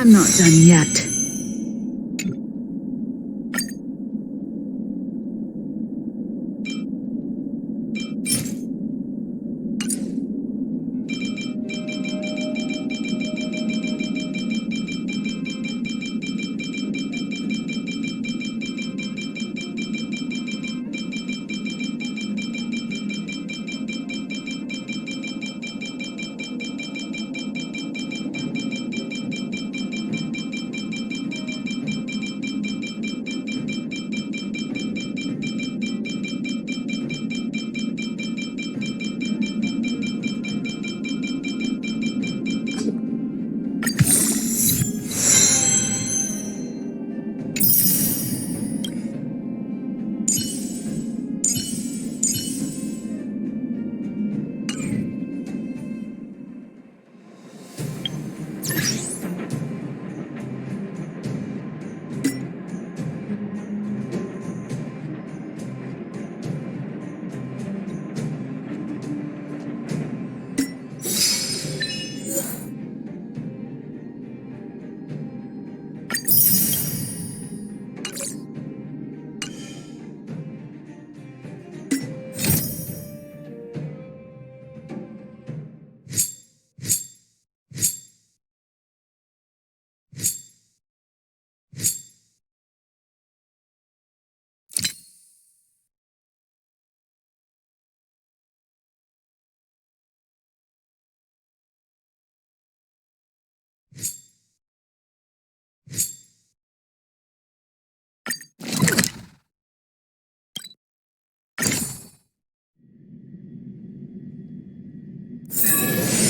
I'm not done yet.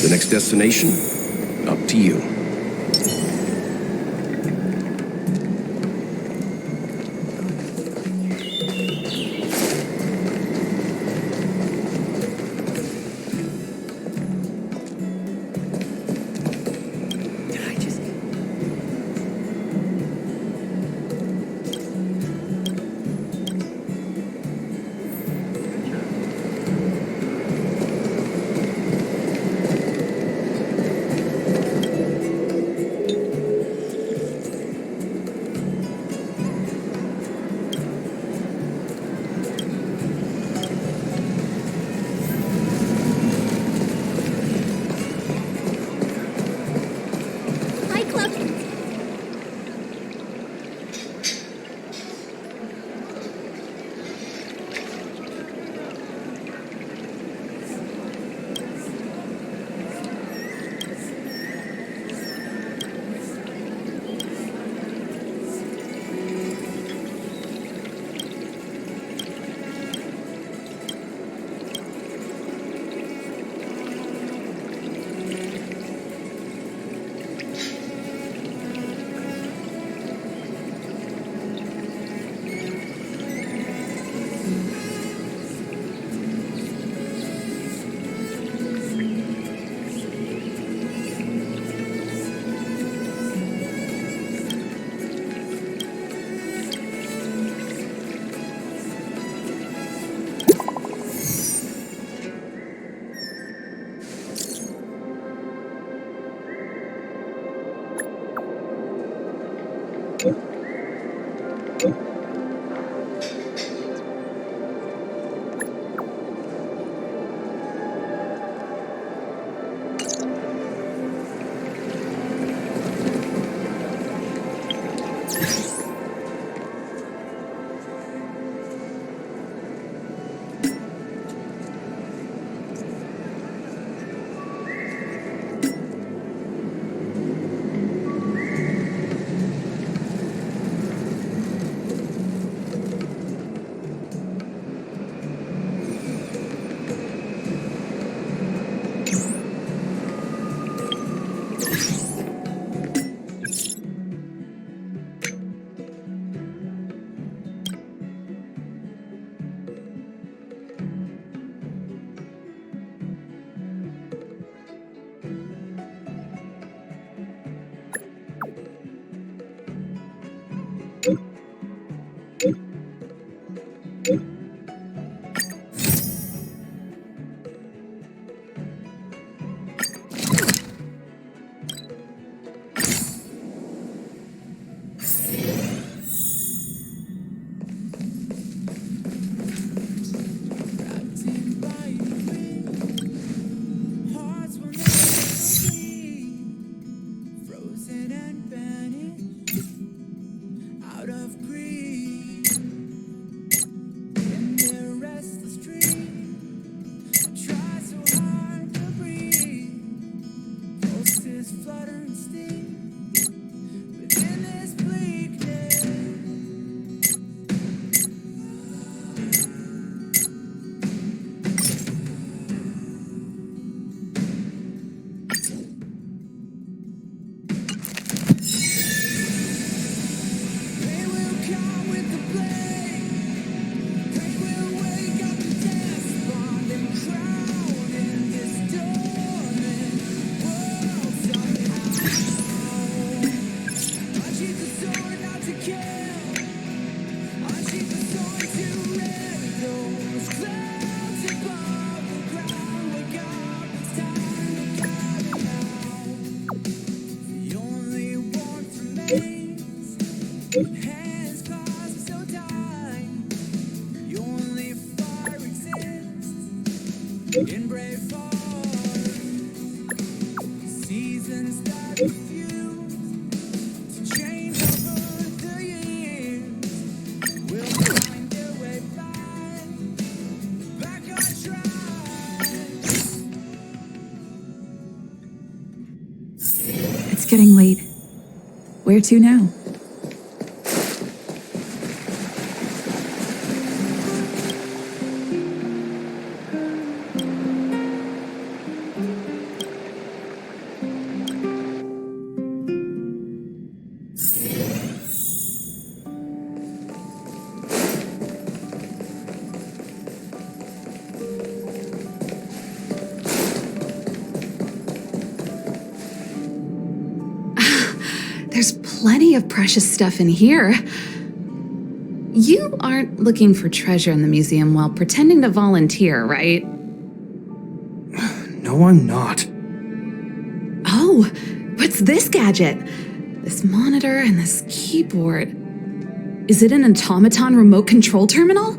The next destination? Up to you. Hi, Club. green in their restless dream. Try so hard to breathe. Pulses flutter and sting within this bleakness. They will come with the blade. They will wake up the despond and drown in this dormant world somehow. Unsheath the sword not to kill. Unsheath the sword to rid those clouds above the ground. Wake up, it's time to gather now. The only warmth remains. Hands clasped so tight. The only fire exists in brave hearts. Seasons that refuse to change over the years will find their way back on track. It's getting late. Where to now? There's plenty of precious stuff in here. You aren't looking for treasure in the museum while pretending to volunteer, right? No, I'm not. Oh, what's this gadget? This monitor and this keyboard. Is it an automaton remote control terminal?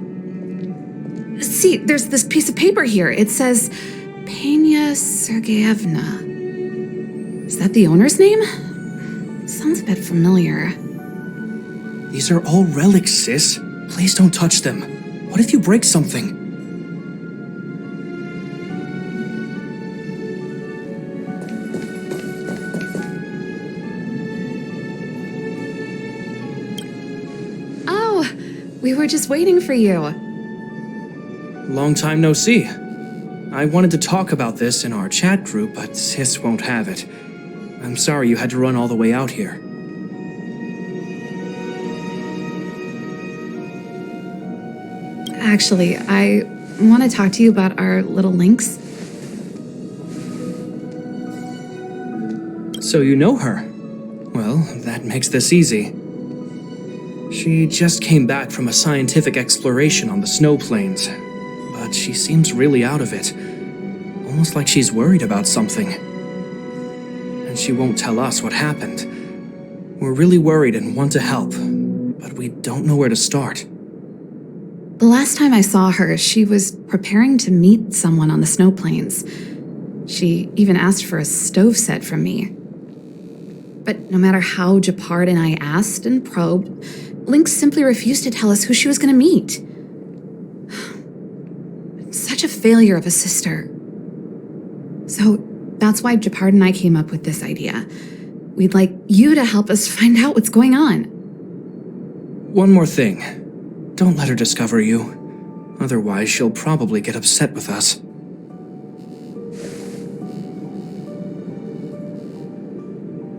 See, there's this piece of paper here. It says Pena Sergeyevna. Is that the owner's name? Sounds a bit familiar. These are all relics, sis. Please don't touch them. What if you break something? Oh, we were just waiting for you. Long time no see. I wanted to talk about this in our chat group, but sis won't have it. I'm sorry you had to run all the way out here. Actually, I want to talk to you about our little Lynx. So you know her? Well, that makes this easy. She just came back from a scientific exploration on the snow plains, but she seems really out of it. Almost like she's worried about something. And she won't tell us what happened. We're really worried and want to help, but we don't know where to start. The last time I saw her, she was preparing to meet someone on the snow plains. She even asked for a stove set from me. But no matter how Japard and I asked and probed, Lynx simply refused to tell us who she was going to meet. Such a failure of a sister. So that's why Japard and I came up with this idea. We'd like you to help us find out what's going on. One more thing. Don't let her discover you. Otherwise, she'll probably get upset with us.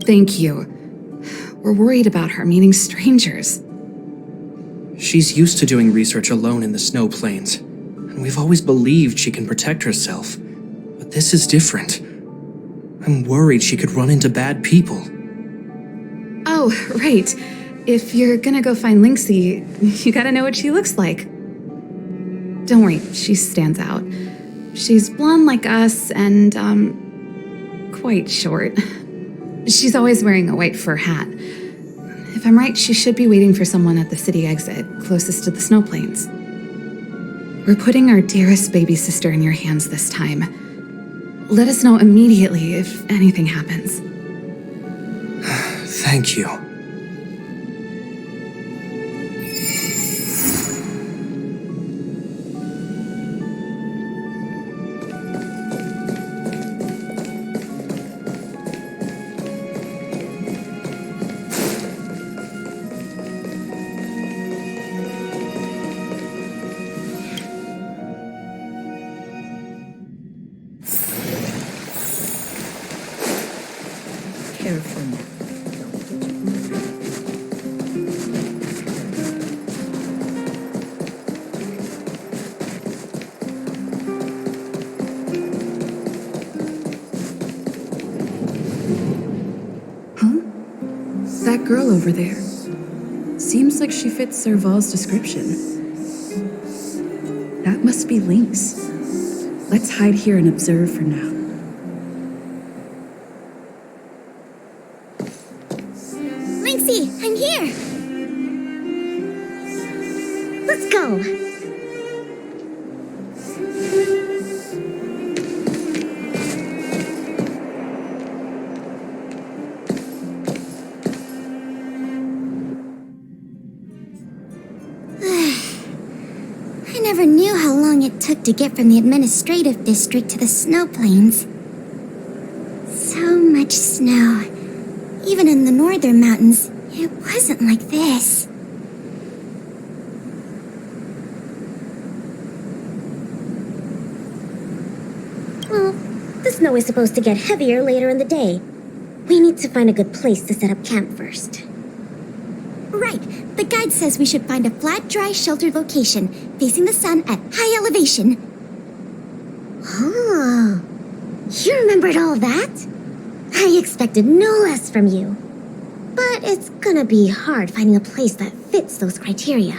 Thank you. We're worried about her meeting strangers. She's used to doing research alone in the snow plains, and we've always believed she can protect herself. But this is different. I'm worried she could run into bad people. Oh, right. If you're gonna go find Lynxie, you gotta know what she looks like. Don't worry, she stands out. She's blonde like us and, quite short. She's always wearing a white fur hat. If I'm right, she should be waiting for someone at the city exit, closest to the snow plains. We're putting our dearest baby sister in your hands this time. Let us know immediately if anything happens. Thank you. girl over there. Seems like she fits Serval's description. That must be Lynx. Let's hide here and observe for now. Lynxie, I'm here! Let's go! I never knew how long it took to get from the administrative district to the snow plains. So much snow. Even in the northern mountains, it wasn't like this. Well, the snow is supposed to get heavier later in the day. We need to find a good place to set up camp first. Right. The guide says we should find a flat, dry, sheltered location, facing the sun at high elevation. Oh, you remembered all that? I expected no less from you. But it's gonna be hard finding a place that fits those criteria.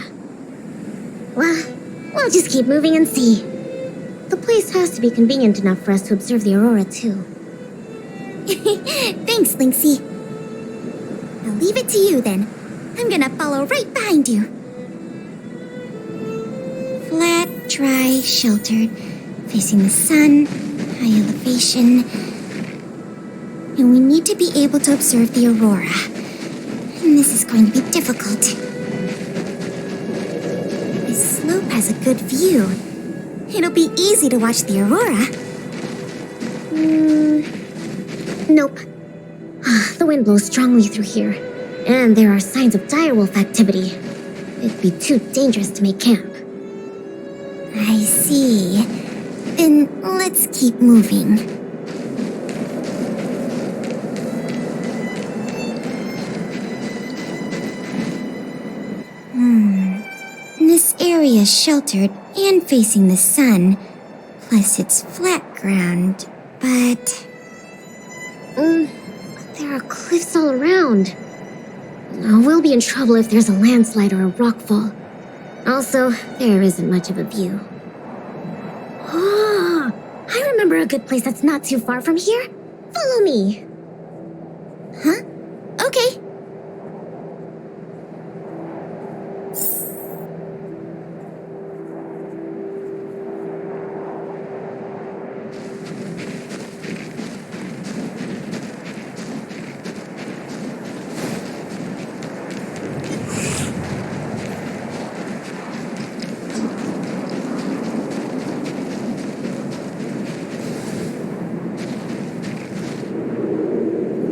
Well, we'll just keep moving and see. The place has to be convenient enough for us to observe the aurora, too. Thanks, Lynxie. I'll leave it to you, then. I'm gonna follow right behind you. Flat, dry, sheltered, facing the sun, high elevation. And we need to be able to observe the aurora. And this is going to be difficult. This slope has a good view. It'll be easy to watch the aurora. Nope. The wind blows strongly through here. And there are signs of direwolf activity. It'd be too dangerous to make camp. I see. Then let's keep moving. This area is sheltered and facing the sun. Plus it's flat ground, but... there are cliffs all around. We'll be in trouble if there's a landslide or a rockfall. Also, there isn't much of a view. Oh, I remember a good place that's not too far from here. Follow me. Huh? Okay.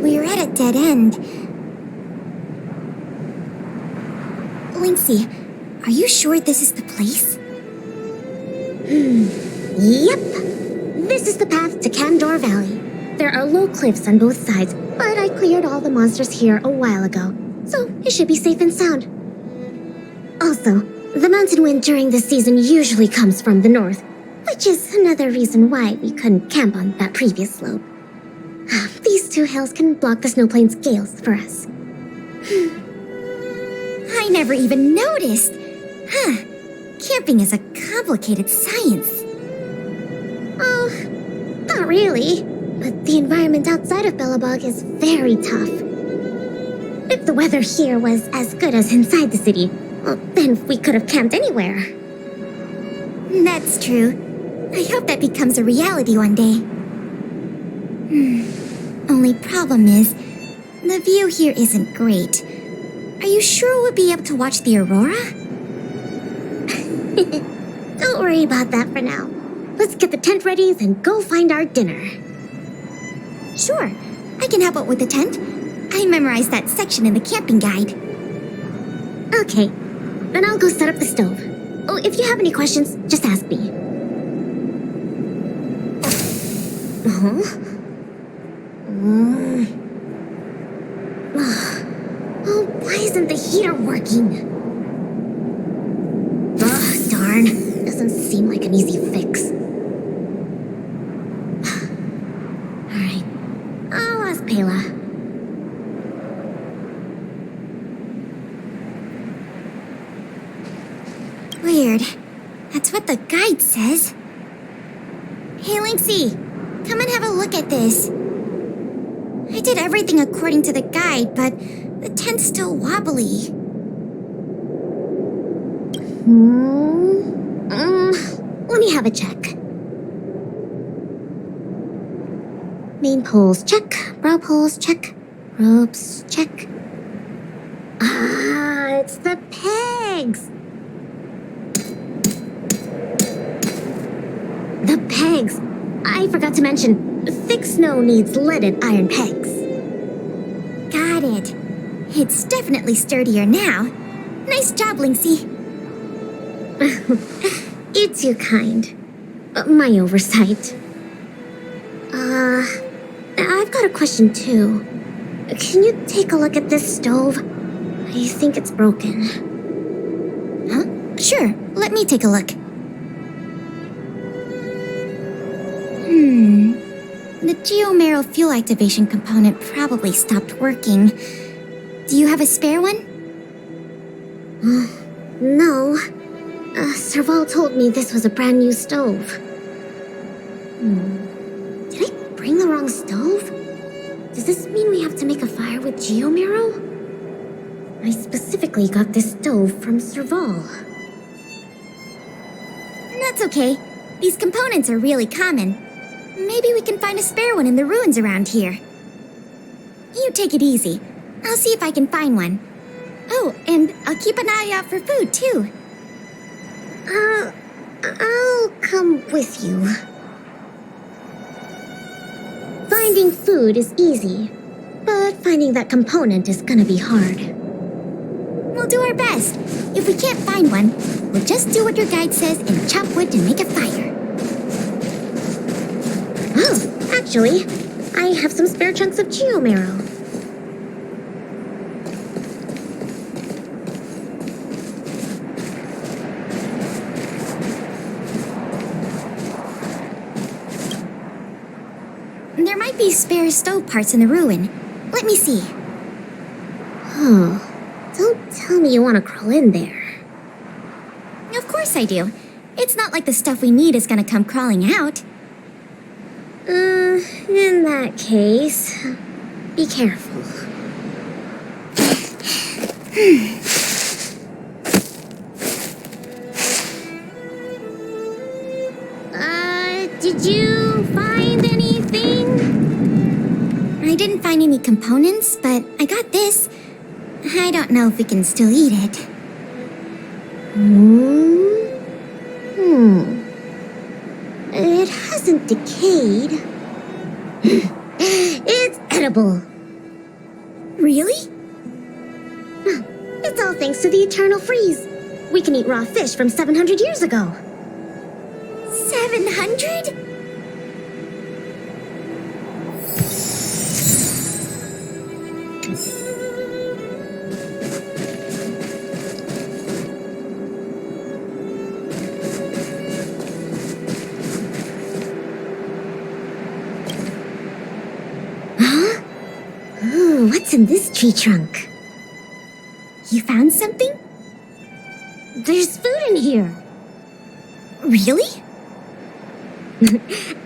We're at a dead end. Lynxie, are you sure this is the place? Yep. This is the path to Kandor Valley. There are low cliffs on both sides, but I cleared all the monsters here a while ago, so it should be safe and sound. Also, the mountain wind during this season usually comes from the north, which is another reason why we couldn't camp on that previous slope. These two hills can block the snow plains gales for us. I never even noticed. Camping is a complicated science. Oh, not really. But the environment outside of Belobog is very tough. If the weather here was as good as inside the city, well, then we could have camped anywhere. That's true. I hope that becomes a reality one day. Only problem is, the view here isn't great. Are you sure we'll be able to watch the aurora? Don't worry about that for now. Let's get the tent ready and go find our dinner. Sure, I can help out with the tent. I memorized that section in the camping guide. Okay, then I'll go set up the stove. Oh, if you have any questions, just ask me. Oh, why isn't the heater working? Ugh, darn. Doesn't seem like an easy fix. Alright, I'll ask Pela. Weird. That's what the guide says. Hey, Lynxie, come and have a look at this. I did everything according to the guide, but the tent's still wobbly. Let me have a check. Main poles, check. Brow poles, check. Ropes, check. Ah, it's the pegs! The pegs! I forgot to mention, thick snow needs leaded iron pegs. Got it. It's definitely sturdier now. Nice job, Lynxie. You're too kind. My oversight. I've got a question too. Can you take a look at this stove? I think it's broken. Huh? Sure, let me take a look. The Geomero fuel activation component probably stopped working. Do you have a spare one? No. Serval told me this was a brand new stove. Did I bring the wrong stove? Does this mean we have to make a fire with Geomero? I specifically got this stove from Serval. That's okay. These components are really common. Maybe we can find a spare one in the ruins around here. You take it easy. I'll see if I can find one. Oh, and I'll keep an eye out for food, too. I'll come with you. Finding food is easy, but finding that component is gonna be hard. We'll do our best. If we can't find one, we'll just do what your guide says and chop wood to make a fire. Oh, actually, I have some spare chunks of Geomero. There might be spare stove parts in the ruin. Let me see. Oh, don't tell me you want to crawl in there. Of course I do. It's not like the stuff we need is gonna come crawling out. In that case, be careful. Did you find anything? I didn't find any components, but I got this. I don't know if we can still eat it. It hasn't decayed. It's edible. Really? It's all thanks to the Eternal Freeze. We can eat raw fish from 700 years ago. 700? Huh? Ooh, what's in this tree trunk? You found something? There's food in here. Really?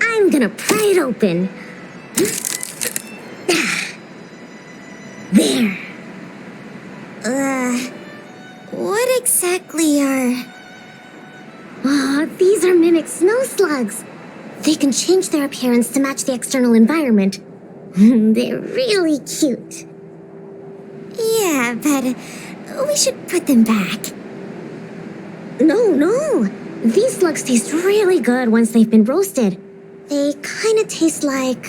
I'm gonna pry it open. There. What exactly are... Oh, these are mimic snow slugs. They can change their appearance to match the external environment. They're really cute. Yeah, but we should put them back. No. These slugs taste really good once they've been roasted. They kind of taste like,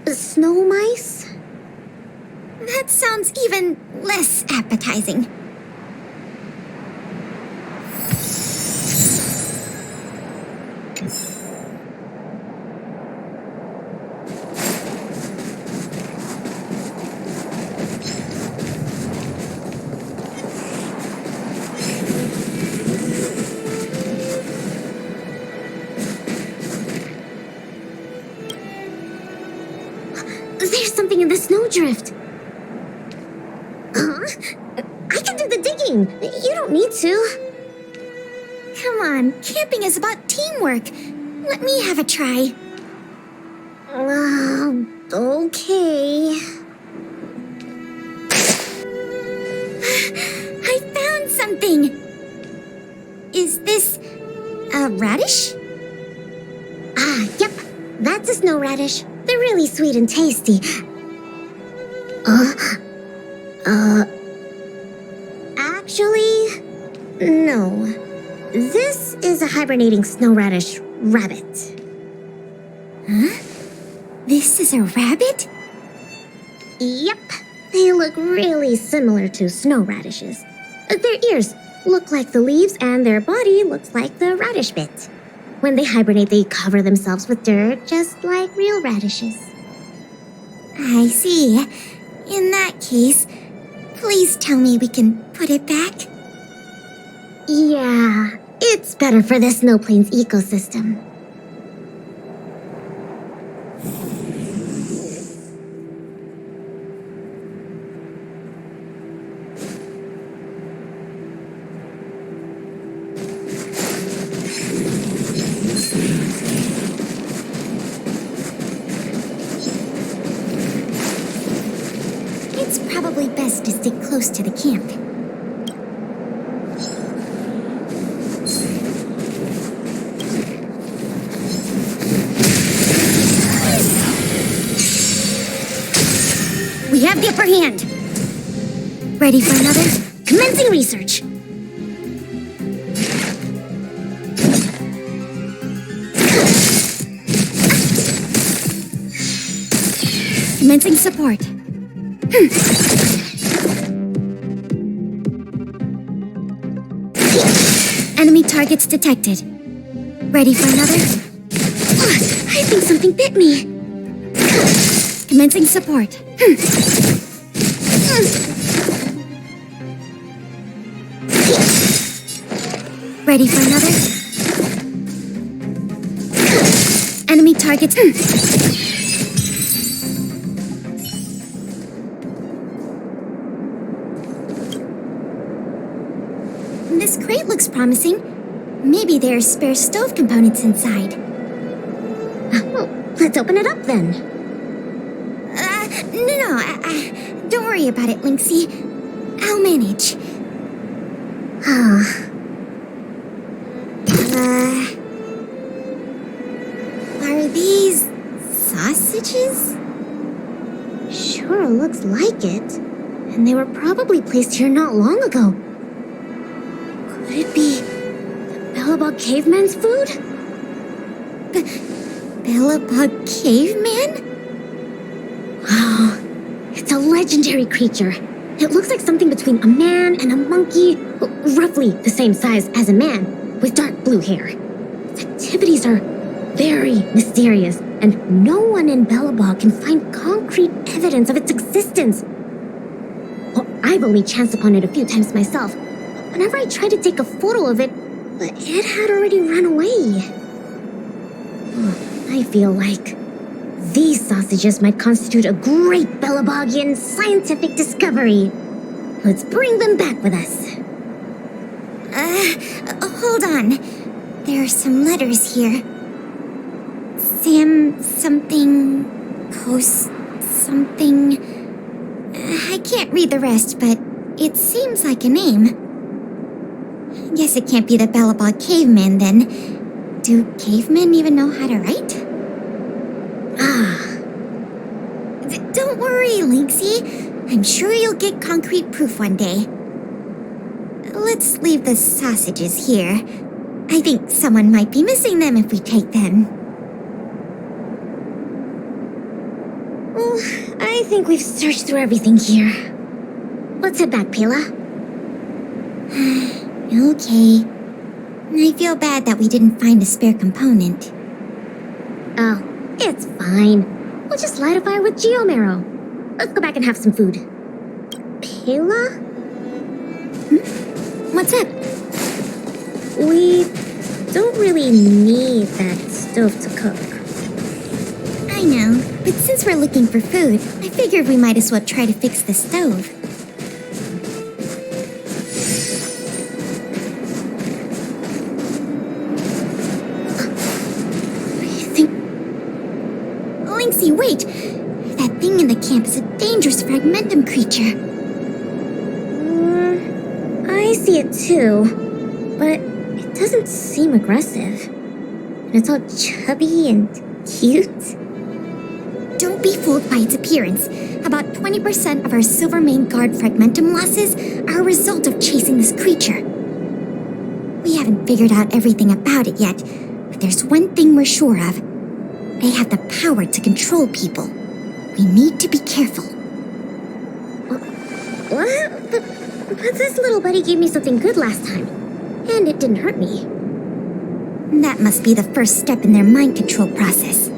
snow mice? That sounds even less appetizing. There's something in the snowdrift. I can do the digging. You don't need to. Come on, camping is about teamwork. Let me have a try. Okay. I found something. Is this a radish? Yep. That's a snow radish. They're really sweet and tasty. Actually, no. This is a hibernating snow radish rabbit. Huh? This is a rabbit? Yep. They look really similar to snow radishes. Their ears look like the leaves and their body looks like the radish bit. When they hibernate, they cover themselves with dirt, just like real radishes. I see. In that case, please tell me we can put it back. Yeah, it's better for the Snow Plains ecosystem. It's probably best to stick close to the camp. We have the upper hand. Ready for another? Commencing research. Commencing support. Enemy targets detected. Ready for another? I think something bit me. Commencing support. Ready for another? Enemy targets. This crate looks promising. Maybe there are spare stove components inside. Well, let's open it up then. No. Don't worry about it, Lynxie. I'll manage. Are these sausages? Sure looks like it. And they were probably placed here not long ago. Could it be the Belobog caveman's food? Belobog caveman? Wow, it's a legendary creature. It looks like something between a man and a monkey, roughly the same size as a man, with dark blue hair. Its activities are very mysterious, and no one in Belobog can find concrete evidence of its existence. Well, I've only chanced upon it a few times myself. Whenever I tried to take a photo of it, it had already run away. I feel like these sausages might constitute a great Belobogian scientific discovery. Let's bring them back with us. Hold on. There are some letters here. Sam something, Coast something. I can't read the rest, but it seems like a name. Guess it can't be the Belobog caveman then. Do cavemen even know how to write? Don't worry, Lynxie. I'm sure you'll get concrete proof one day. Let's leave the sausages here. I think someone might be missing them if we take them. Oh, I think we've searched through everything here. Let's head back, Pela. Okay. I feel bad that we didn't find a spare component. Oh, it's fine. We'll just light a fire with geomarrow. Let's go back and have some food. Pela? What's up? We don't really need that stove to cook. I know, but since we're looking for food, I figured we might as well try to fix the stove. camp is a dangerous fragmentum creature. I see it too, but it doesn't seem aggressive. And it's all chubby and cute. Don't be fooled by its appearance. About 20% of our Silvermane Guard fragmentum losses are a result of chasing this creature. We haven't figured out everything about it yet, but there's one thing we're sure of. They have the power to control people. We need to be careful. What? But this little buddy gave me something good last time, and it didn't hurt me. That must be the first step in their mind control process.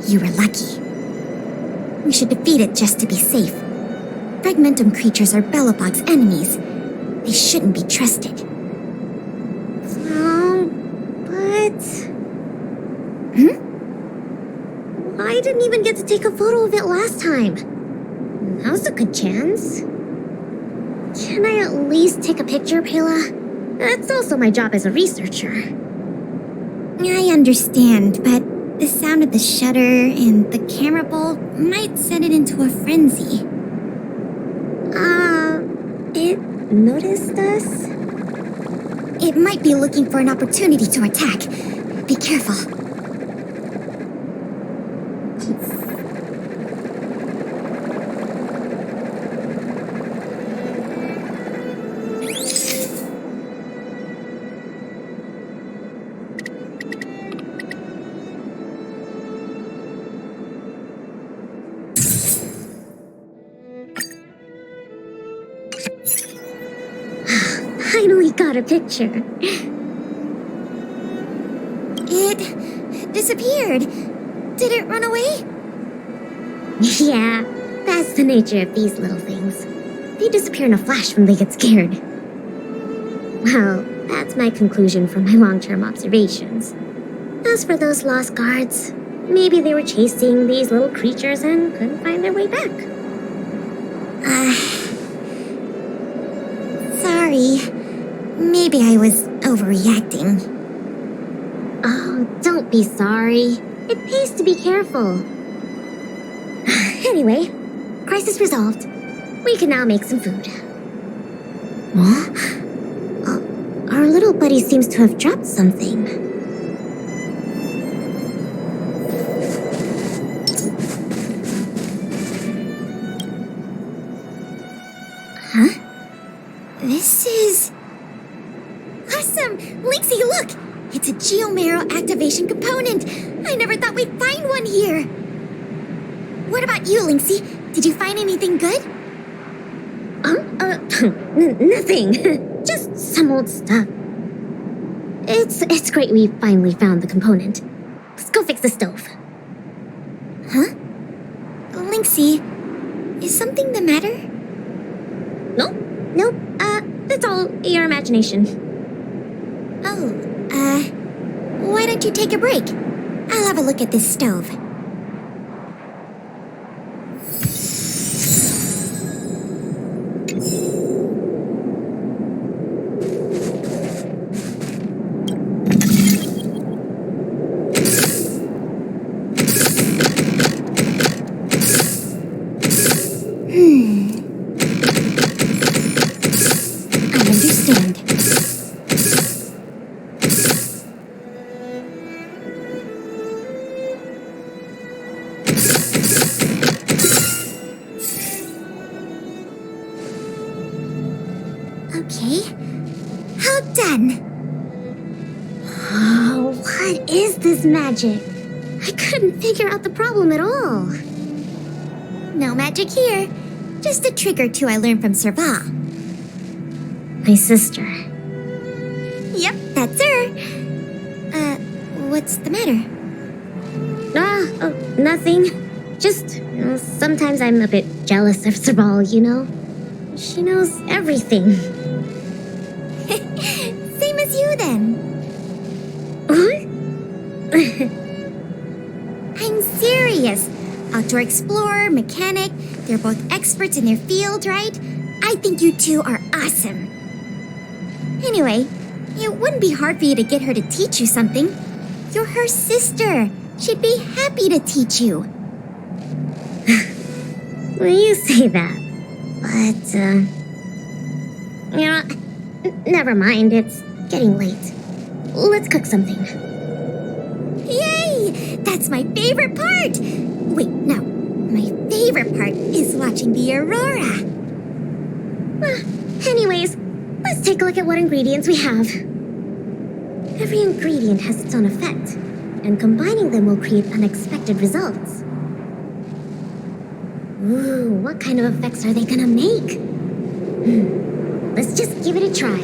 You were lucky. We should defeat it just to be safe. Fragmentum creatures are Belobog's enemies. They shouldn't be trusted. But... I didn't even get to take a photo of it last time. Now's a good chance. Can I at least take a picture, Pela? That's also my job as a researcher. I understand, but the sound of the shutter and the camera bulb might set it into a frenzy. It noticed us? It might be looking for an opportunity to attack. Be careful. Finally got a picture. It disappeared. Did it run away? Yeah, that's the nature of these little things. They disappear in a flash when they get scared. Well, that's my conclusion from my long-term observations. As for those lost guards, maybe they were chasing these little creatures and couldn't find their way back. Sorry. Maybe I was overreacting. Oh, don't be sorry. It pays to be careful. Anyway, crisis resolved. We can now make some food. Huh? Our little buddy seems to have dropped something. Huh? This is... awesome! Lynxie, look! It's a Geomarrow activation component! I never thought we'd find one here! What about you, Lynxie? Did you find anything good? Nothing. Just some old stuff. It's great we finally found the component. Let's go fix the stove. Huh? Lynxie, is something the matter? Nope. It's all your imagination. Oh, why don't you take a break? I'll have a look at this stove. I understand. Okay. How done? Oh, what is this magic? I couldn't figure out the problem at all. No magic here. Just a trick or two I learned from Serval. My sister. Yep, that's her. What's the matter? Nothing. Just, sometimes I'm a bit jealous of Serval, you know? She knows everything. Same as you, then. What? I'm serious. Outdoor explorer, mechanic, they're both experts in their field, right? I think you two are awesome. Anyway, it wouldn't be hard for you to get her to teach you something. You're her sister. She'd be happy to teach you. Well, you say that. But, never mind. It's getting late. Let's cook something. Yay! That's my favorite part! Wait, no. My favorite part is watching the aurora. Anyways, let's take a look at what ingredients we have. Every ingredient has its own effect, and combining them will create unexpected results. Ooh, what kind of effects are they gonna make? Let's just give it a try.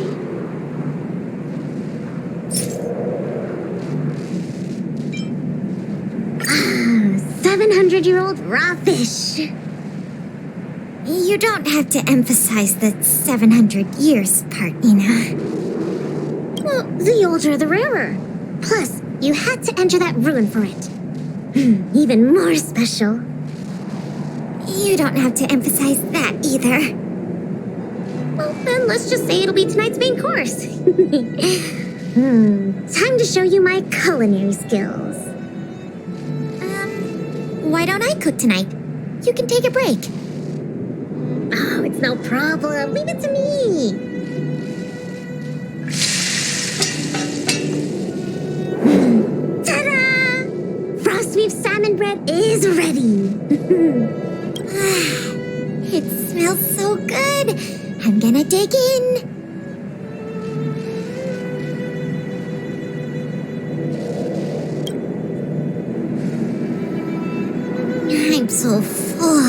700-year-old raw fish. You don't have to emphasize the 700 years part, Ina. Well, the older the rarer. Plus, you had to enter that rune for it. Even more special. You don't have to emphasize that either. Well, then let's just say it'll be tonight's main course. Time to show you my culinary skills. Why don't I cook tonight? You can take a break. Oh, it's no problem. Leave it to me. Ta-da! Frost beef salmon bread is ready. It smells so good. I'm gonna dig in. I'm so full.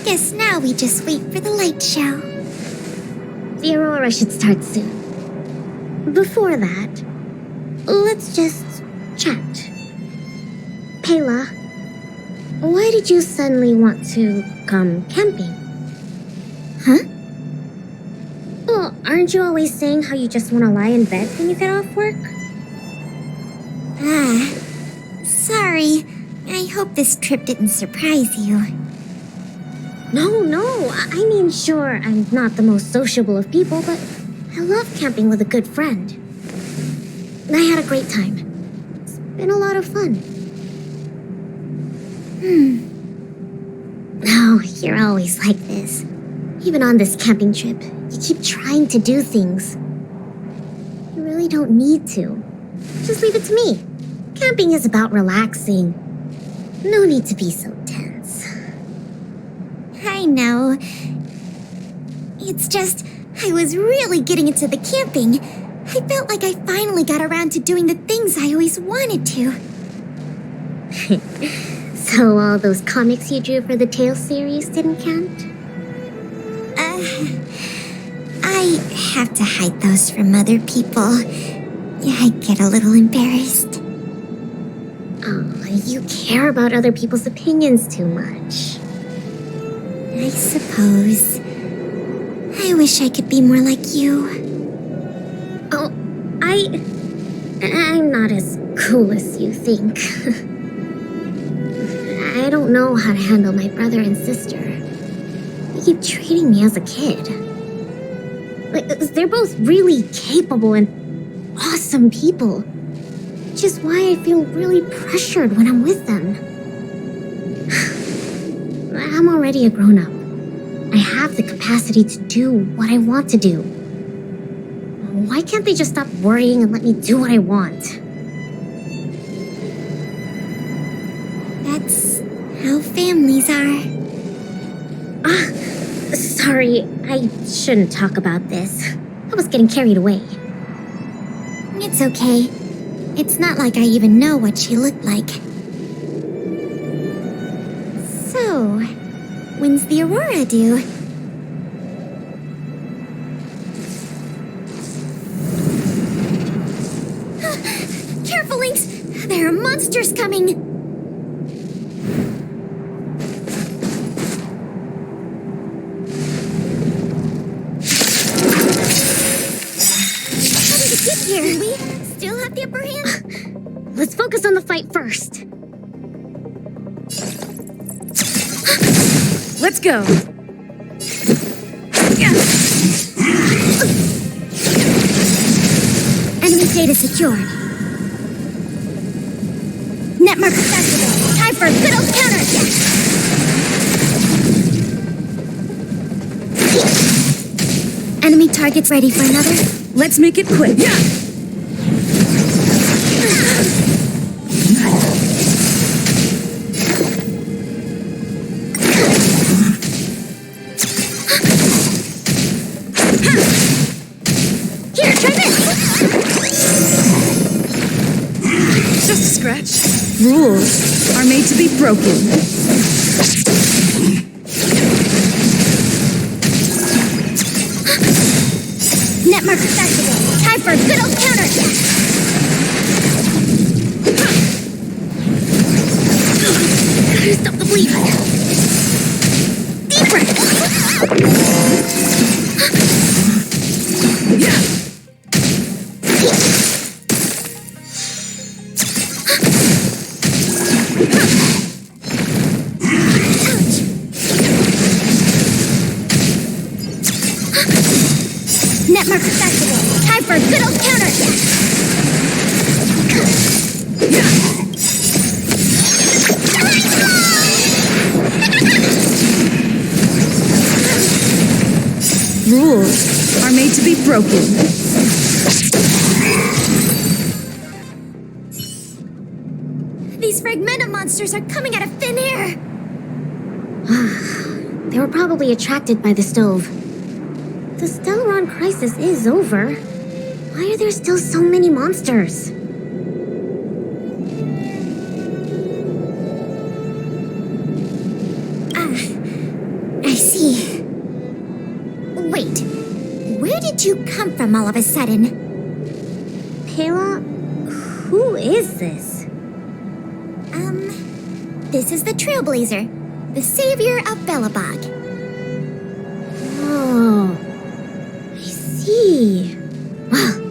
Guess now we just wait for the light show. The aurora should start soon. Before that, let's just chat. Pela, why did you suddenly want to come camping? Huh? Well, aren't you always saying how you just want to lie in bed when you get off work? Sorry. I hope this trip didn't surprise you. No. I mean, sure, I'm not the most sociable of people, but I love camping with a good friend. I had a great time. It's been a lot of fun. Oh, you're always like this. Even on this camping trip, you keep trying to do things. You really don't need to. Just leave it to me. Camping is about relaxing. No need to be so tense. I know. It's just, I was really getting into the camping. I felt like I finally got around to doing the things I always wanted to. So all those comics you drew for the Tales series didn't count? I have to hide those from other people. I get a little embarrassed. Oh, you care about other people's opinions too much. I suppose. I wish I could be more like you. Oh, I'm not as cool as you think. I don't know how to handle my brother and sister. They keep treating me as a kid. Like, they're both really capable and awesome people. Which is why I feel really pressured when I'm with them. I'm already a grown-up. I have the capacity to do what I want to do. Why can't they just stop worrying and let me do what I want? That's how families are. Sorry, I shouldn't talk about this. I was getting carried away. It's okay. It's not like I even know what she looked like. So, when's the aurora due? Careful, Lynx! There are monsters coming! How did it get here? We still have the upper hand? Let's focus on the fight first. Let's go. Enemy data secured. Net marker activated. Time for a good old counterattack! Enemy targets ready for another? Let's make it quick. Here, try this! Just a scratch. Rules are made to be broken. Net markers activated. Time for a good old counterattack! Gotta stop the bleeding. Deep breath! Net markers activated. Time for a good old counterattack! Rules are made to be broken. These Fragmenta monsters are coming out of thin air! They were probably attracted by the stove. The Stellaron crisis is over. Why are there still so many monsters? I see. Wait, where did you come from all of a sudden? Pela, who is this? This is the Trailblazer, the savior of Belobog. Oh, I see. Well,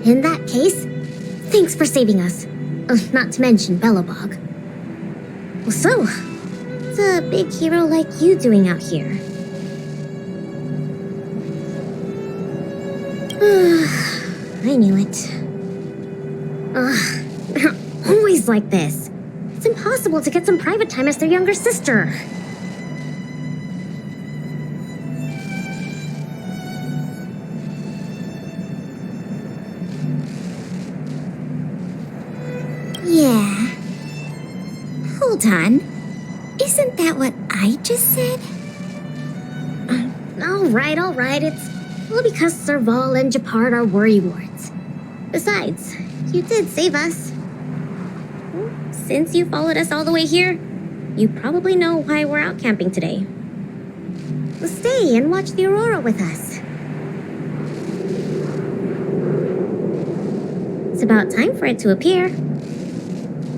in that case, thanks for saving us. Not to mention Belobog. So, what's a big hero like you doing out here? I knew it. They're always like this. It's impossible to get some private time as their younger sister. Yeah. Hold on. Isn't that what I just said? All right. It's all because Serval and Gepard are worrywarts. Besides, you did save us. Since you followed us all the way here, you probably know why we're out camping today. Stay and watch the aurora with us. It's about time for it to appear.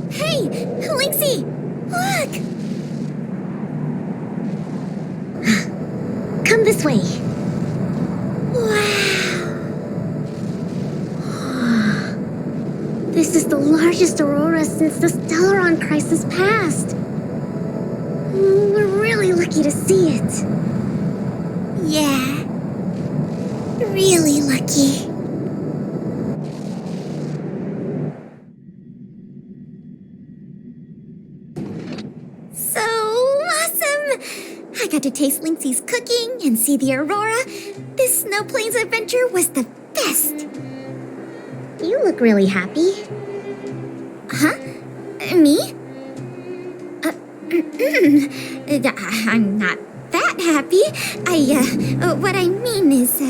Hey, Lynxie! Look! Come this way. This is the largest aurora since the Stellaron crisis passed. We're really lucky to see it. Yeah, really lucky. So awesome! I got to taste Lynxie's cooking and see the aurora. This Snow Plains adventure was the best. You look really happy. Huh? Me? I'm not that happy. What I mean is,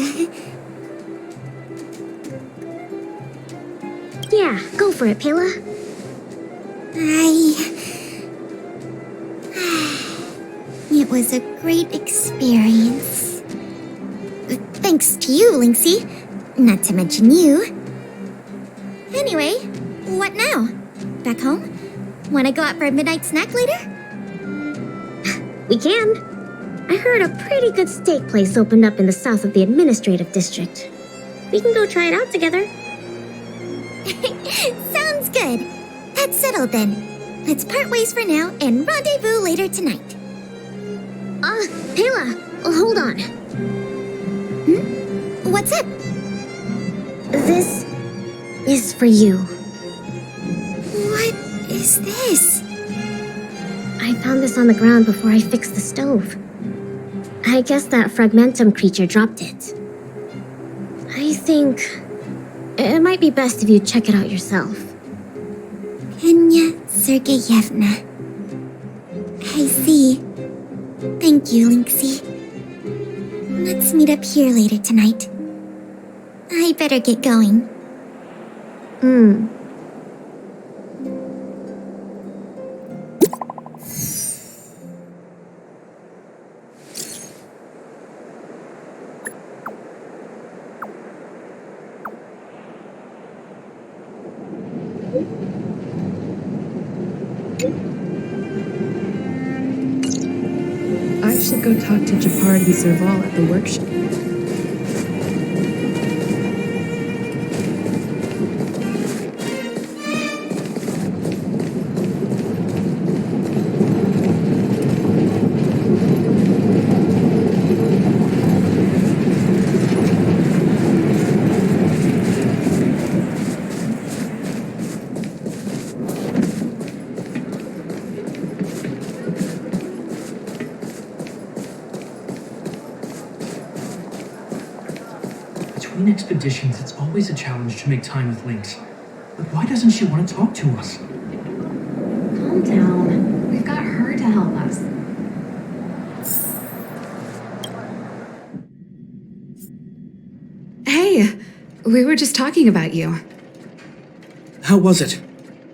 Yeah, go for it, Pela. It was a great experience. Thanks to you, Lynxie. Not to mention you. Anyway, what now? Back home? Want to go out for a midnight snack later? We can. I heard a pretty good steak place opened up in the south of the administrative district. We can go try it out together. Sounds good. That's settled then. Let's part ways for now and rendezvous later tonight. Pela, hold on. What's up? This is for you. What is this? I found this on the ground before I fixed the stove. I guess that fragmentum creature dropped it. I think it might be best if you check it out yourself. Kenya Sergeyevna. I see. Thank you, Lynxie. Let's meet up here later tonight. I better get going. I should go talk to Japard and Serval at the workshop. Between expeditions, it's always a challenge to make time with Lynx. But why doesn't she want to talk to us? Calm down. We've got her to help us. Hey, we were just talking about you. How was it?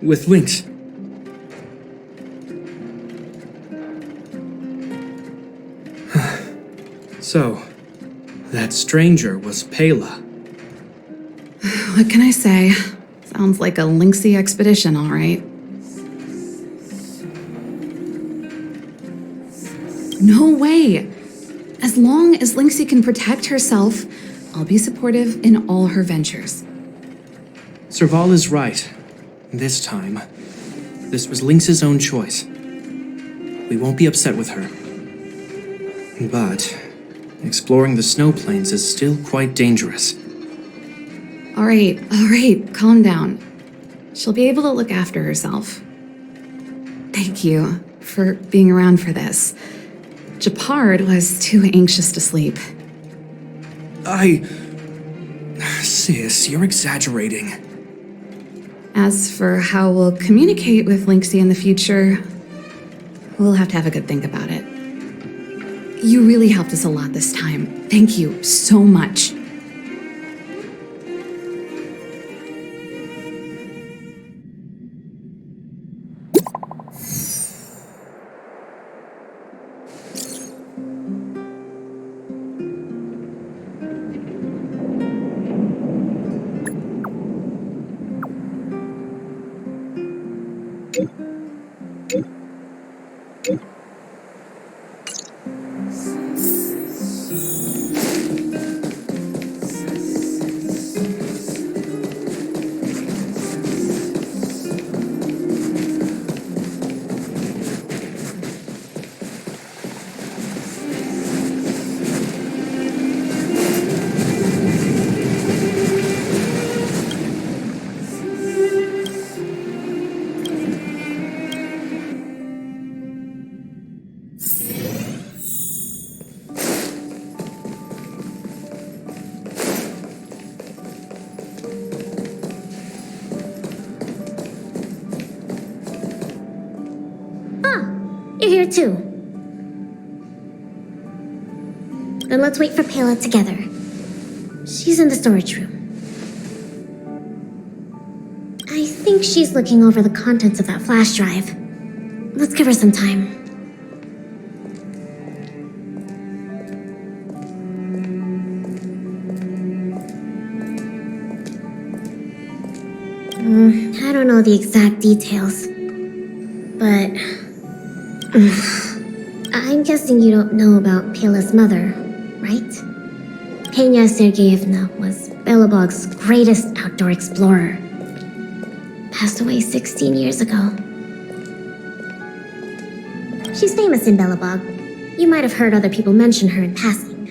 With Lynx? So, that stranger was Pela. What can I say? Sounds like a lynxy expedition, all right. No way! As long as Lynxie can protect herself, I'll be supportive in all her ventures. Serval is right. This time, this was Lynx's own choice. We won't be upset with her. But exploring the snow plains is still quite dangerous. All right, calm down. She'll be able to look after herself. Thank you for being around for this. Japard was too anxious to sleep. Sis, you're exaggerating. As for how we'll communicate with Lynxie in the future, we'll have to have a good think about it. You really helped us a lot this time. Thank you so much. You're here too. Then let's wait for Pela together. She's in the storage room. I think she's looking over the contents of that flash drive. Let's give her some time. I don't know the exact details, but I'm guessing you don't know about Pela's mother, right? Kenya Sergeyevna was Belobog's greatest outdoor explorer. Passed away 16 years ago. She's famous in Belobog. You might have heard other people mention her in passing.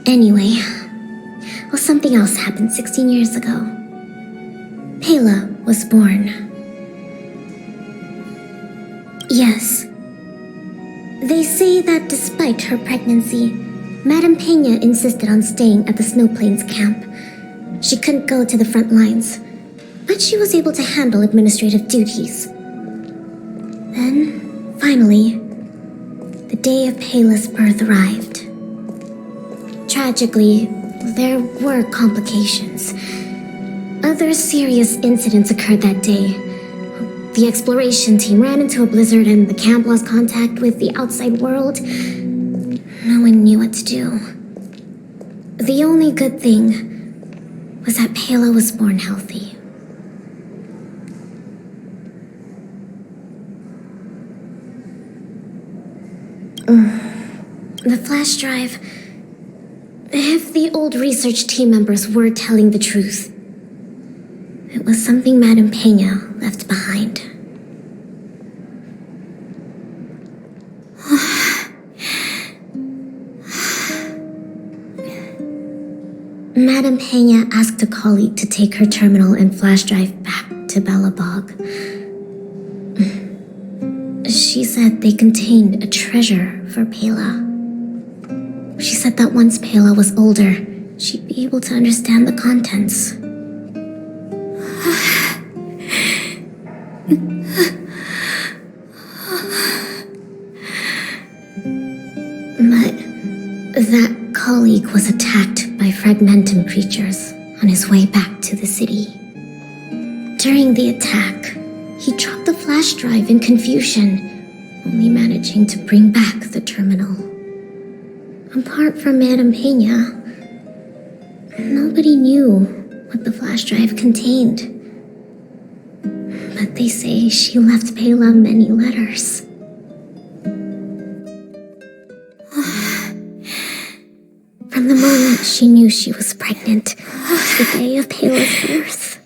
Anyway, well, something else happened 16 years ago. Pela was born. Yes. They say that despite her pregnancy, Madame Pena insisted on staying at the Snow Plains camp. She couldn't go to the front lines, but she was able to handle administrative duties. Then, finally, the day of Pela's birth arrived. Tragically, there were complications. Other serious incidents occurred that day. The exploration team ran into a blizzard and the camp lost contact with the outside world. No one knew what to do. The only good thing was that Pela was born healthy. The flash drive. If the old research team members were telling the truth, it was something Madame Pena left behind. Madame Pena asked a colleague to take her terminal and flash drive back to Belobog. She said they contained a treasure for Pela. She said that once Pela was older, she'd be able to understand the contents. But that colleague was attacked by fragmentum creatures on his way back to the city. During the attack, he dropped the flash drive in confusion, only managing to bring back the terminal. Apart from Madame Pena, nobody knew what the flash drive contained. But they say she left Pela many letters. From the moment she knew she was pregnant to the day of Pela's birth.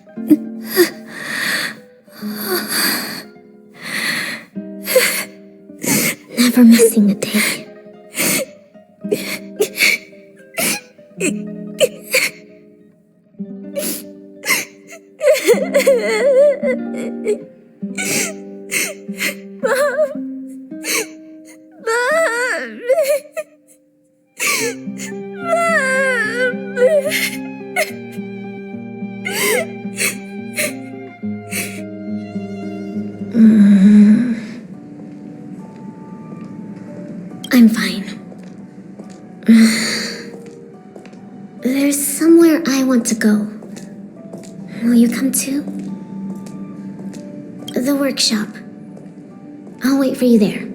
Never missing a day. I'm fine. There's somewhere I want to go. Will you come too? The workshop. I'll wait for you there.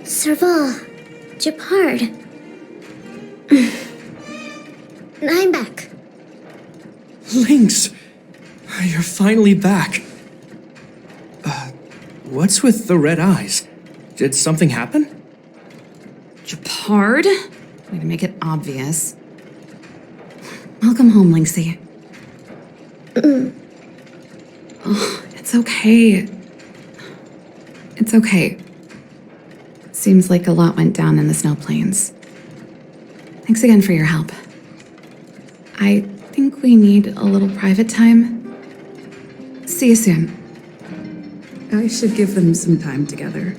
Serval, Gepard. I'm back. Lynx! You're finally back. What's with the red eyes? Did something happen? Gepard? Way to make it obvious. Welcome home, Lynxie. Oh, it's okay. It's okay. Seems like a lot went down in the Snow Plains. Thanks again for your help. I think we need a little private time. See you soon. I should give them some time together.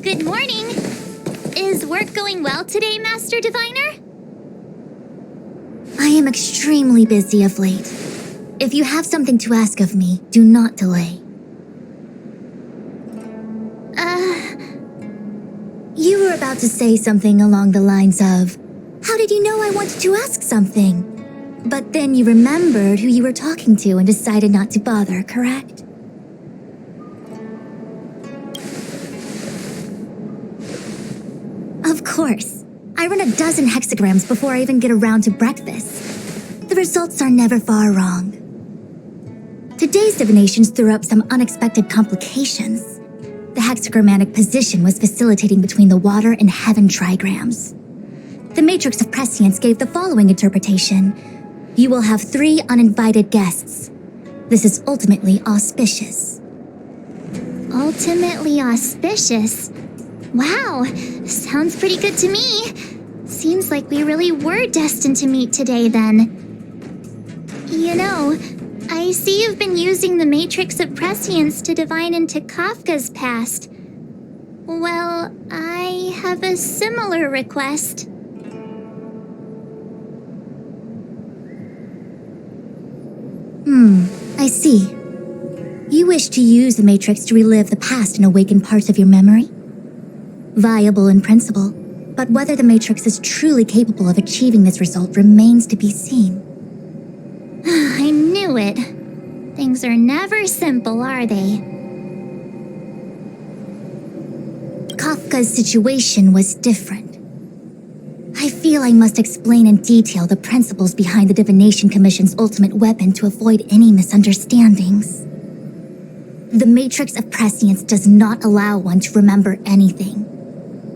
Good morning! Is work going well today, Master Diviner? I am extremely busy of late. If you have something to ask of me, do not delay. You were about to say something along the lines of, how did you know I wanted to ask something? But then you remembered who you were talking to and decided not to bother, correct? Of course. I run a dozen hexagrams before I even get around to breakfast. The results are never far wrong. Today's divinations threw up some unexpected complications. The hexagrammatic position was facilitating between the water and heaven trigrams. The matrix of prescience gave the following interpretation. You will have 3 uninvited guests. This is ultimately auspicious. Ultimately auspicious. Wow, sounds pretty good to me. Seems like we really were destined to meet today then. You know, I see you've been using the Matrix of Prescience to divine into Kafka's past. Well, I have a similar request. I see. You wish to use the Matrix to relive the past and awaken parts of your memory? Viable in principle, but whether the Matrix is truly capable of achieving this result remains to be seen. I knew it. Things are never simple, are they? Kafka's situation was different. I feel I must explain in detail the principles behind the Divination Commission's ultimate weapon to avoid any misunderstandings. The Matrix of Prescience does not allow one to remember anything.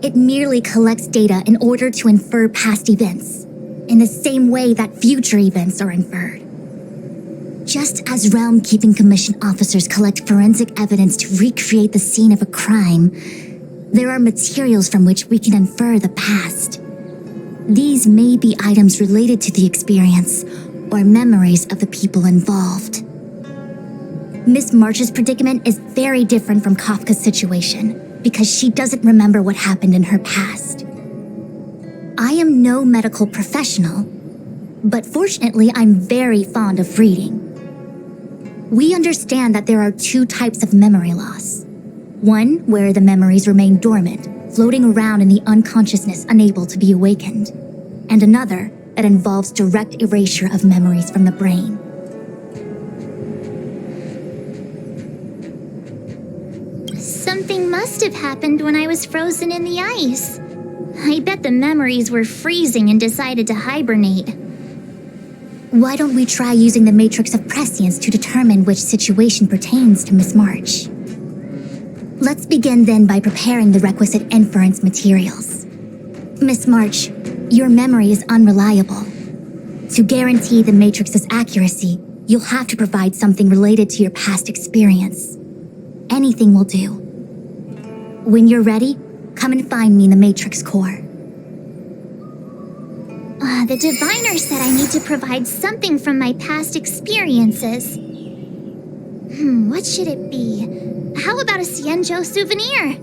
It merely collects data in order to infer past events, in the same way that future events are inferred. Just as Realm Keeping Commission officers collect forensic evidence to recreate the scene of a crime, there are materials from which we can infer the past. These may be items related to the experience or memories of the people involved. Miss March's predicament is very different from Kafka's situation because she doesn't remember what happened in her past. I am no medical professional, but fortunately I'm very fond of reading. We understand that there are 2 types of memory loss. One where the memories remain dormant, floating around in the unconsciousness unable to be awakened, and another that involves direct erasure of memories from the brain. Something must have happened when I was frozen in the ice. I bet the memories were freezing and decided to hibernate. Why don't we try using the Matrix of Prescience to determine which situation pertains to Miss March? Let's begin then by preparing the requisite inference materials. Miss March, your memory is unreliable. To guarantee the Matrix's accuracy, you'll have to provide something related to your past experience. Anything will do. When you're ready, come and find me in the Matrix core. The diviner said I need to provide something from my past experiences. What should it be? How about a Xianzhou souvenir?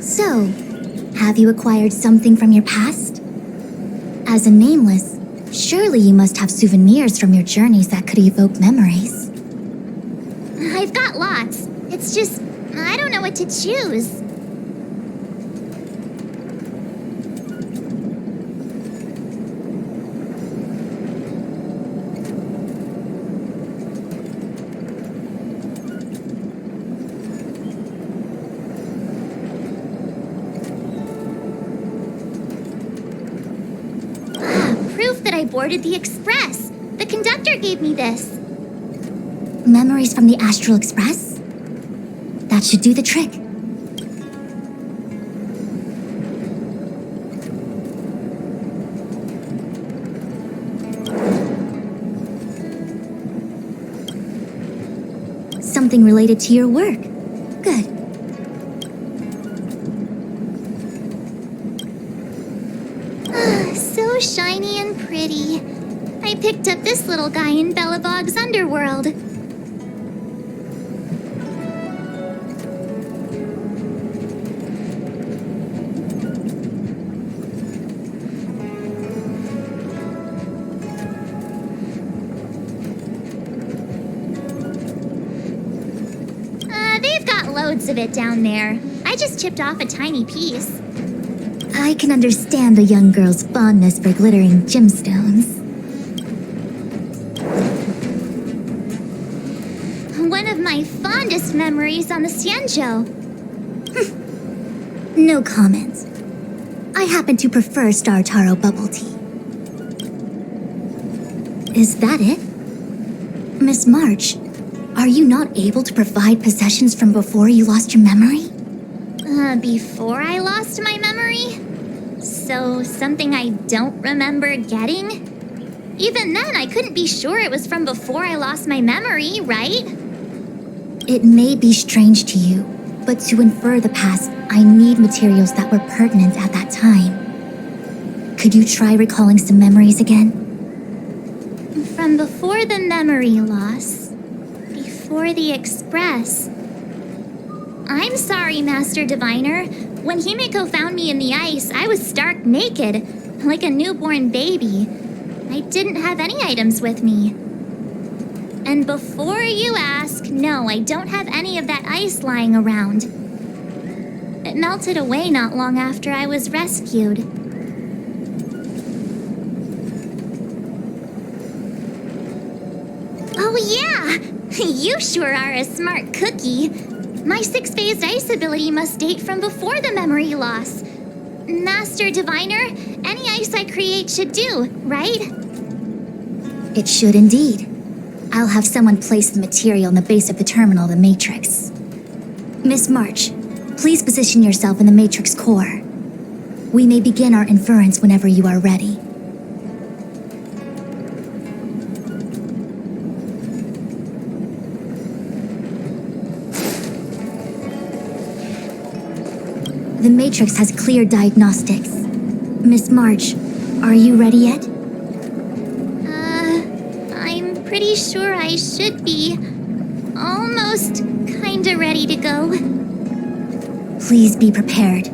So, have you acquired something from your past? As a nameless, surely you must have souvenirs from your journeys that could evoke memories. I've got lots. It's just, I don't know what to choose. Proof that I boarded the express. The conductor gave me this. Memories from the Astral Express? That should do the trick. Something related to your work. Good. So shiny and pretty. I picked up this little guy in Belobog's underworld. They've got loads of it down there. I just chipped off a tiny piece. I can understand a young girl's fondness for glittering gemstones. One of my fondest memories on the Xianzhou. No comment. I happen to prefer Star Taro bubble tea. Is that it? Miss March, are you not able to provide possessions from before you lost your memory? Before I lost my memory? So, something I don't remember getting? Even then, I couldn't be sure it was from before I lost my memory, right? It may be strange to you, but to infer the past, I need materials that were pertinent at that time. Could you try recalling some memories again? From before the memory loss. Before the express. I'm sorry, Master Diviner. When Himeko found me in the ice, I was stark naked, like a newborn baby. I didn't have any items with me. And before you ask, no, I don't have any of that ice lying around. It melted away not long after I was rescued. Oh yeah! You sure are a smart cookie. My 6-phased ice ability must date from before the memory loss. Master Diviner, any ice I create should do, right? It should indeed. I'll have someone place the material in the base of the terminal, the Matrix. Miss March, please position yourself in the Matrix core. We may begin our inference whenever you are ready. The Matrix has clear diagnostics. Miss March, are you ready yet? I'm pretty sure I should be. Almost kinda ready to go. Please be prepared.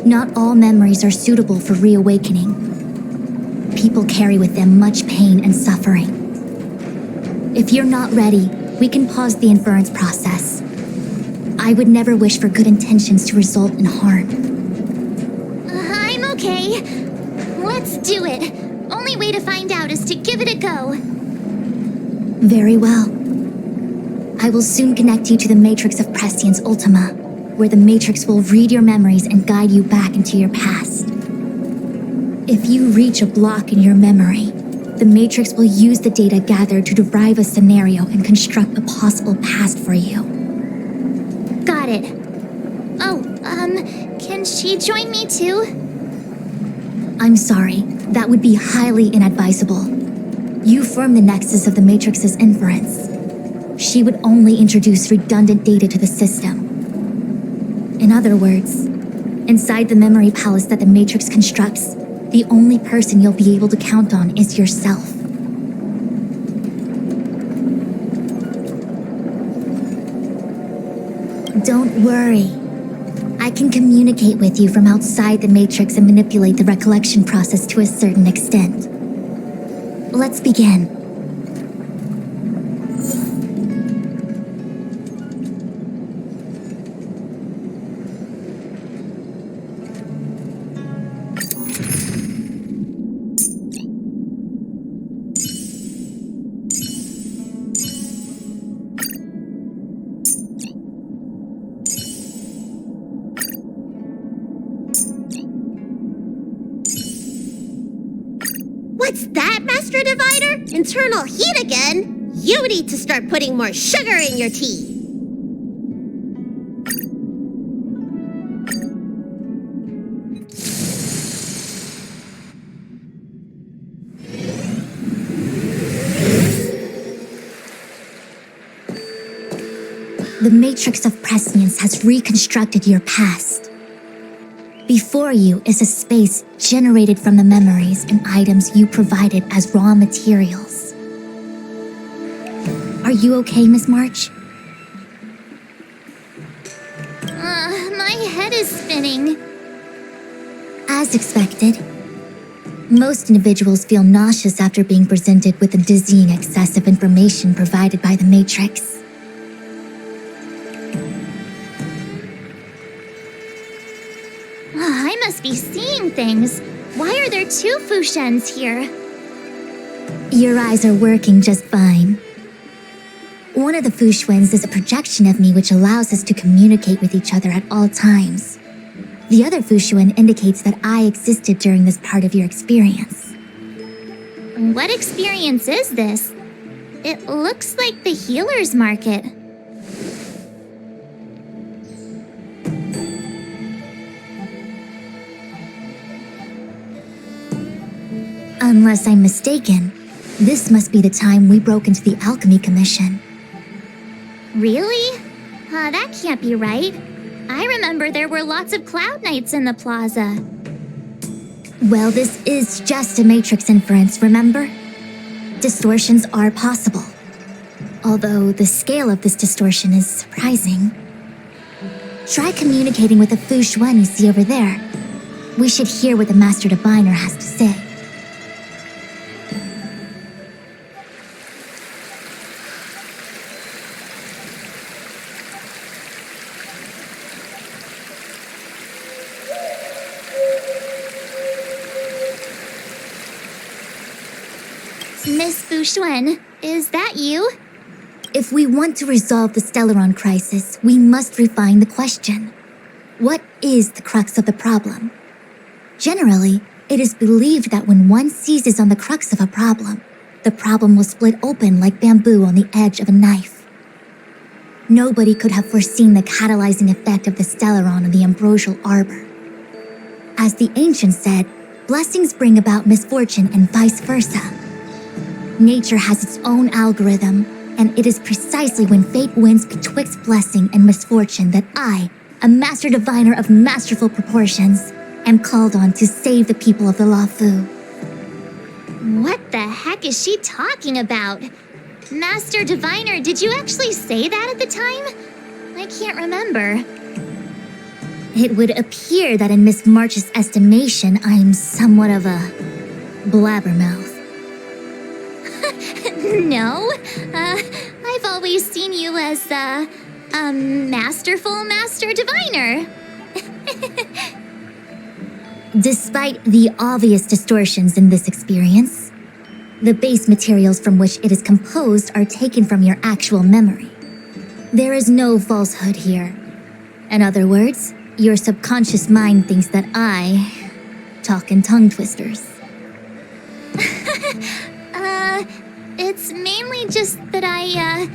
Not all memories are suitable for reawakening. People carry with them much pain and suffering. If you're not ready, we can pause the inference process. I would never wish for good intentions to result in harm. I'm okay. Let's do it. Only way to find out is to give it a go. Very well. I will soon connect you to the Matrix of Prescience Ultima, where the Matrix will read your memories and guide you back into your past. If you reach a block in your memory, the Matrix will use the data gathered to derive a scenario and construct a possible past for you. Got it. Oh, can she join me too? I'm sorry, that would be highly inadvisable. You form the nexus of the Matrix's inference. She would only introduce redundant data to the system. In other words, inside the memory palace that the Matrix constructs, the only person you'll be able to count on is yourself. Don't worry. I can communicate with you from outside the Matrix and manipulate the recollection process to a certain extent. Let's begin. What's that, Master Divider? Internal heat again? You need to start putting more sugar in your tea. The Matrix of Prescience has reconstructed your past. Before you is a space generated from the memories and items you provided as raw materials. Are you okay, Miss March? My head is spinning. As expected. Most individuals feel nauseous after being presented with the dizzying excess of information provided by the Matrix. I must be seeing things. Why are there two Fushens here? Your eyes are working just fine. One of the Fushwens is a projection of me which allows us to communicate with each other at all times. The other Fushuen indicates that I existed during this part of your experience. What experience is this? It looks like the healer's market. Unless I'm mistaken, this must be the time we broke into the Alchemy Commission. Really? That can't be right. I remember there were lots of Cloud Knights in the plaza. Well, this is just a Matrix inference, remember? Distortions are possible. Although the scale of this distortion is surprising. Try communicating with the Fushuen you see over there. We should hear what the Master Diviner has to say. Miss Fushuen, is that you? If we want to resolve the Stellaron crisis, we must refine the question. What is the crux of the problem? Generally, it is believed that when one seizes on the crux of a problem, the problem will split open like bamboo on the edge of a knife. Nobody could have foreseen the catalyzing effect of the Stellaron on the ambrosial arbor. As the ancients said, blessings bring about misfortune and vice versa. Nature has its own algorithm, and it is precisely when fate wins betwixt blessing and misfortune that I, a Master Diviner of masterful proportions, am called on to save the people of the Luofu. What the heck is she talking about? Master Diviner, did you actually say that at the time? I can't remember. It would appear that in Miss March's estimation, I'm somewhat of a blabbermouth. No, I've always seen you as a masterful Master Diviner. Despite the obvious distortions in this experience, the base materials from which it is composed are taken from your actual memory. There is no falsehood here. In other words, your subconscious mind thinks that I talk in tongue twisters. It's mainly just that I,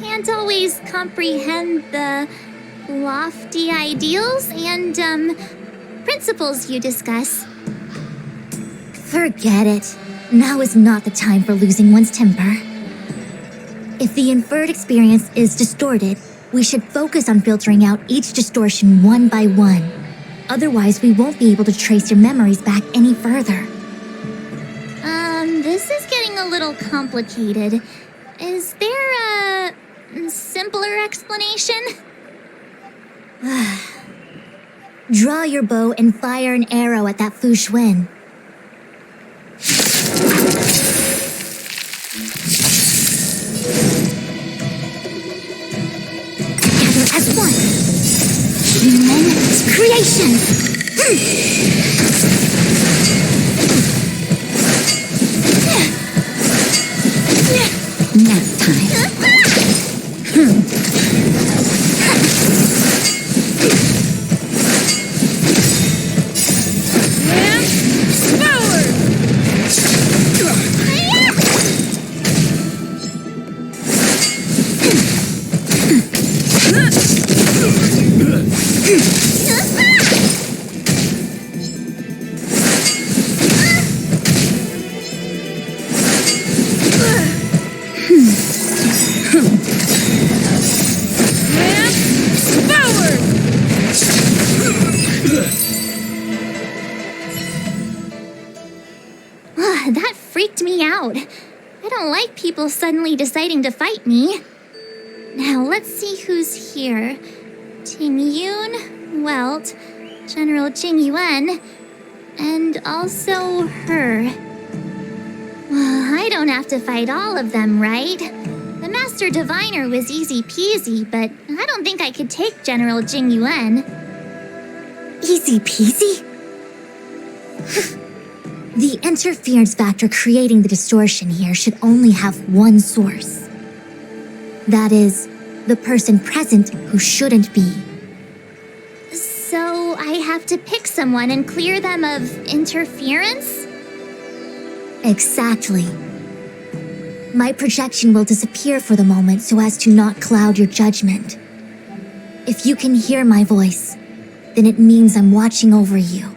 can't always comprehend the lofty ideals and, principles you discuss. Forget it. Now is not the time for losing one's temper. If the inferred experience is distorted, we should focus on filtering out each distortion one by one. Otherwise, we won't be able to trace your memories back any further. This is getting a little complicated. Is there a simpler explanation? Draw your bow and fire an arrow at that Fu Xuan. Together as one. Human creation. Nap time. That freaked me out. I don't like people suddenly deciding to fight me. Now, let's see who's here. Ting Yun, Welt, General Jing Yuan, and also her. Well, I don't have to fight all of them, right? The Master Diviner was easy peasy, but I don't think I could take General Jing Yuan. Easy peasy? The interference factor creating the distortion here should only have one source. That is, the person present who shouldn't be. So I have to pick someone and clear them of interference? Exactly. My projection will disappear for the moment so as to not cloud your judgment. If you can hear my voice, then it means I'm watching over you.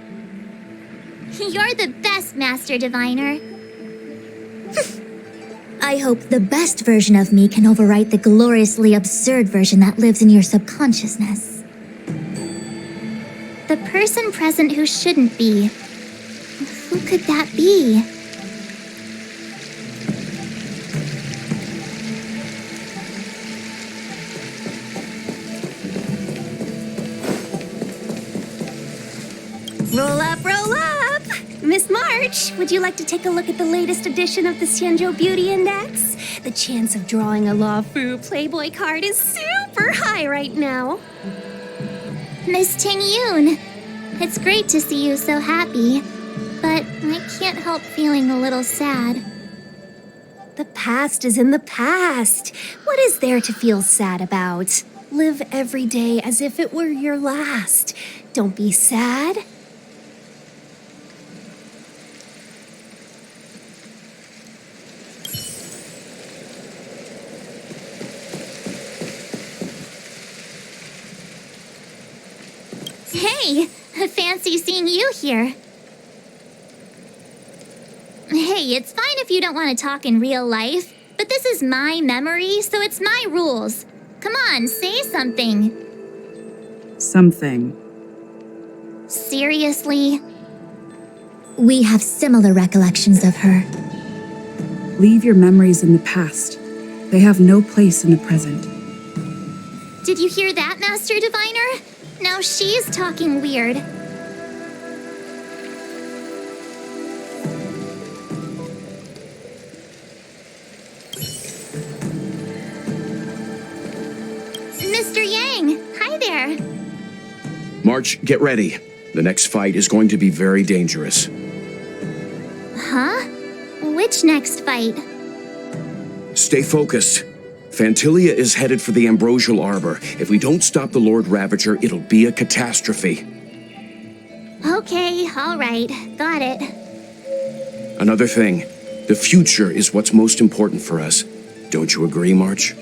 You're the best, Master Diviner. I hope the best version of me can overwrite the gloriously absurd version that lives in your subconsciousness. The person present who shouldn't be. Who could that be? Roll up, roll up! Miss March, would you like to take a look at the latest edition of the Xianzhou Beauty Index? The chance of drawing a Luofu Playboy card is super high right now. Miss Ting Yun. It's great to see you so happy, but I can't help feeling a little sad. The past is in the past. What is there to feel sad about? Live every day as if it were your last. Don't be sad. Hey, fancy seeing you here. Hey, it's fine if you don't want to talk in real life, but this is my memory, so it's my rules. Come on, say something. Something. Seriously? We have similar recollections of her. Leave your memories in the past. They have no place in the present. Did you hear that, Master Diviner? Now she's talking weird. Mr. Yang, hi there. March, get ready. The next fight is going to be very dangerous. Huh? Which next fight? Stay focused. Phantilia is headed for the Ambrosial Arbor. If we don't stop the Lord Ravager, it'll be a catastrophe. Okay, all right. Got it. Another thing, the future is what's most important for us. Don't you agree, March?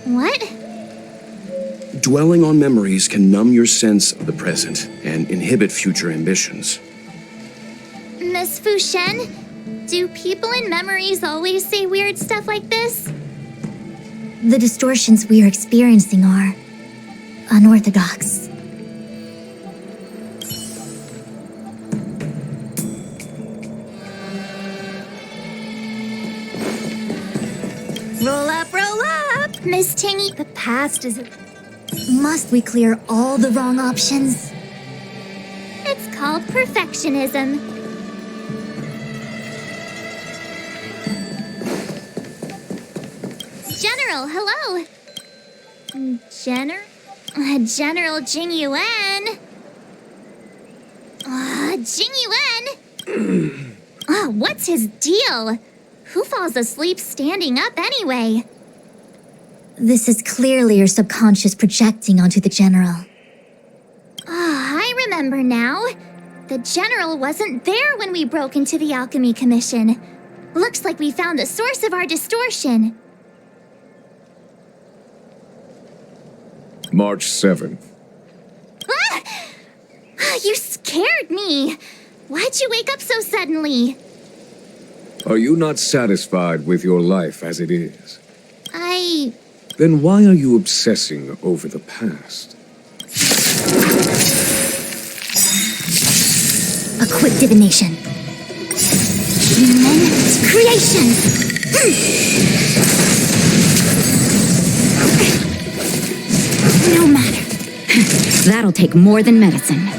What? Dwelling on memories can numb your sense of the present and inhibit future ambitions. Miss Fu Shen, do people in memories always say weird stuff like this? The distortions we are experiencing are unorthodox. Roll up, Miss Tingy. The past is... Must we clear all the wrong options? It's called perfectionism. General, hello. General Jing Yuan. Jing Yuan? What's his deal? Who falls asleep standing up anyway? This is clearly your subconscious projecting onto the General. I remember now. The General wasn't there when we broke into the Alchemy Commission. Looks like we found the source of our distortion. March 7th. You scared me. Why'd you wake up so suddenly? Are you not satisfied with your life as it is? Then why are you obsessing over the past? A quick divination. Human creation! No matter. That'll take more than medicine.